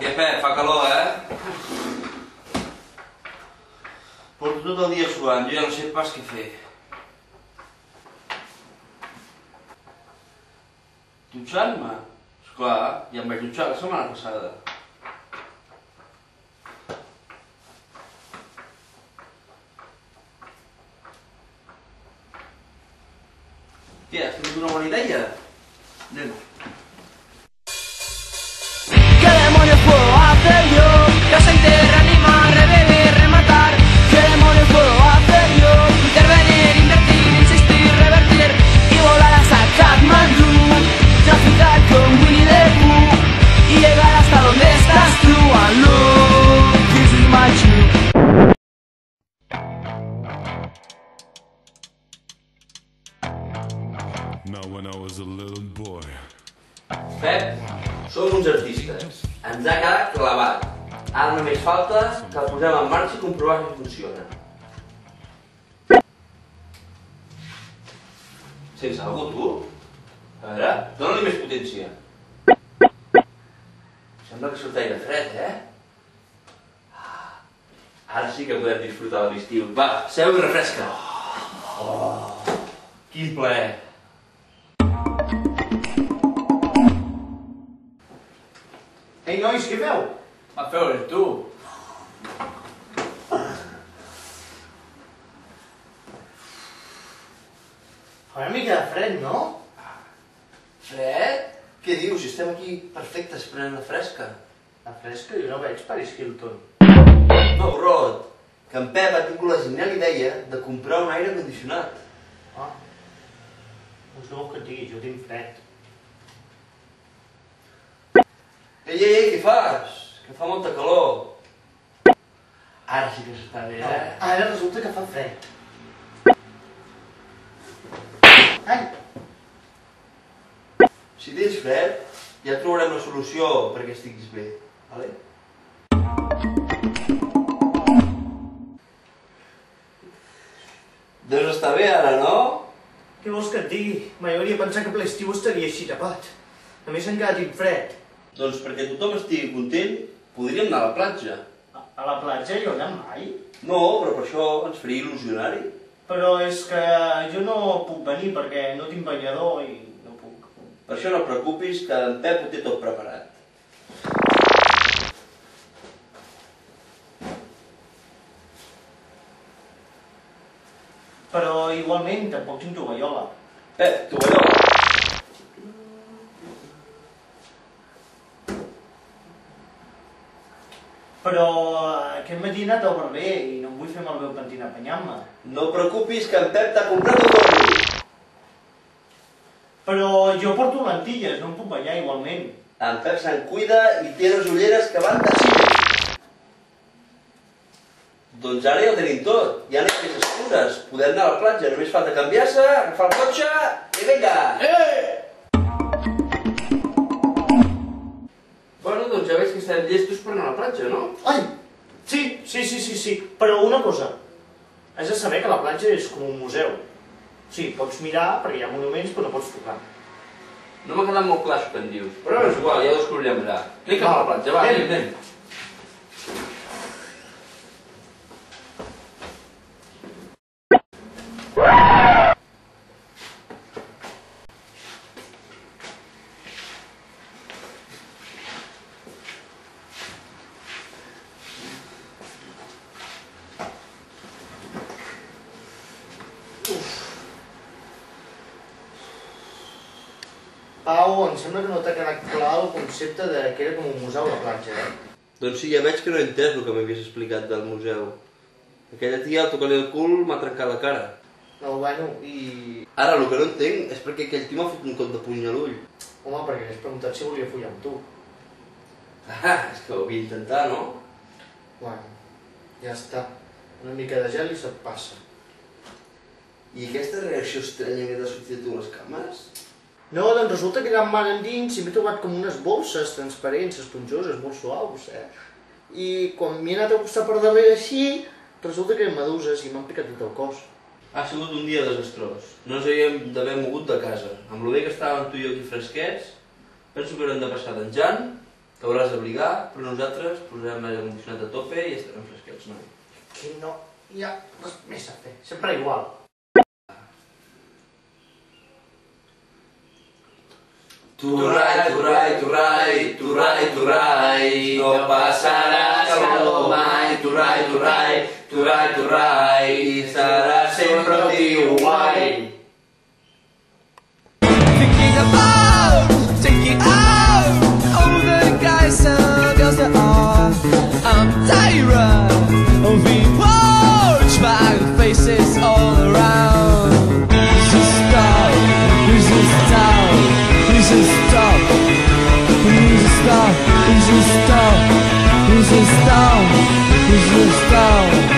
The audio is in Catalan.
Què, Pep? Fa calor, eh? Porto tot el dia suant, jo ja no sé pas què fer. Dutxant-me? Esclar, ja em vaig dutxar la setmana passada. Tia, has tingut una bona idea? Anem. ¿Qué demonios puedo hacer yo? Desenterrar, reanimar, rebeber, rematar. ¿Qué demonios puedo hacer yo? Intervenir, invertir, insistir, revertir y volar hasta Kathmandu, traficar con Winnie the Pooh y llegar hasta donde estás tú. Aló, this is my truth. Now when I was a little boy. Pep, som uns artistes. Ens ha quedat clavat. Ara només falta que el posem en marxa i comprovar que funciona. Sense algú, tu? A veure, dóna-li més potència. Sembla que surt aire fred, eh? Ara sí que podem disfrutar de l'estiu. Va, seu i refresca. Oh, quin plaer. Ei, nois, què feu? Va, feu-ho, tu. Fa una mica de fred, no? Fred? Què dius? Si estem aquí perfectes prenent la fresca. La fresca jo no veig Paris Hilton. No, Rod, que en Pep ha tingut la genial idea de comprar un aire condicionat. Ah, doncs no vol que et digui, jo tinc fred. Ei, què fas? Que fa molta calor. Ara sí que s'està bé, No, eh? ara resulta que fa fred. Ai! Si tens fred, ja trobarem la solució perquè estiguis bé, vale? Deus estar bé ara, no? Què vols que et digui? Mai hauria pensat que per l'estiu estaria així tapat. A més encara tinc fred. Doncs perquè tothom estigui content, podríem anar a la platja. A la platja jo no mai. No, però per això ens faria il·lusionari. Però és que jo no puc venir perquè no tinc banyador i no puc. Per això no et preocupis, que en Pep ho té tot preparat. Però igualment tampoc tinc tovallola. Pep, tovallola. Però aquest matí he anat al barber i no em vull fer malbé el pentinat banyant-me. No et preocupis, que en Pep t'ha comprat el gorro. Però jo porto lentilles, no em puc banyar igualment. En Pep se'n cuida i té les ulleres que van de cine. Doncs ara ja ho tenim tot, ja no hi ha més excuses. Podem anar a la platja, només falta canviar-se, agafar el cotxe i vinga! Bueno, doncs ja veig que estem llestos per anar a la platja, no? Ai! Sí. Però una cosa. Has de saber que la platja és com un museu. Sí, pots mirar perquè hi ha monuments però no pots tocar. No m'ha quedat molt clar això que em dius, però és igual, ja ho descobrirem allà. Anem cap a la platja, va, anem. Pau, em sembla que no t'ha quedat clar el concepte de que era com un museu a la platja, eh? Doncs sí, ja veig que no he entès el que m'havies explicat del museu. Aquella tia al tocar-li el cul m'ha trencat la cara. No, bueno, i... Ara, el que no entenc és perquè aquell tio m'ha fotut un cop de puny a l'ull. Home, perquè m'has preguntat si volia follar amb tu. Ah, és que ho havia intentat, no? Bueno, ja està. Una mica de gel i se't passa. I aquesta reacció estranya que t'ha sortit a tu les cames? No, doncs resulta que allà en mar endins i m'he trobat com unes bolses transparents, esponjoses, molt suaus, eh? I quan m'he anat a acostar per darrere així, resulta que eren meduses i m'han picat tot el cos. Ha sigut un dia desastrós. No ens havíem d'haver mogut de casa. Amb lo bé que estàvem tu i jo aquí fresquets, penso que haurem de passar d'en Jan T'hauràs d'abrigar, però nosaltres posem l'aire condicionat a tope i estarem fresquets, noi. Que no hi ha res més a fer, sempre igual. Turrai, turrai, turrai, turrai, turrai, no passarà calor mai. Turrai, turrai, turrai, turrai, i serà sempre un tio guai. Taking out all the guys and girls that are. I'm tired of being watched by the faces all around. Please just stop, please just stop, please just stop, please just stop, please just stop, please just stop, please just stop.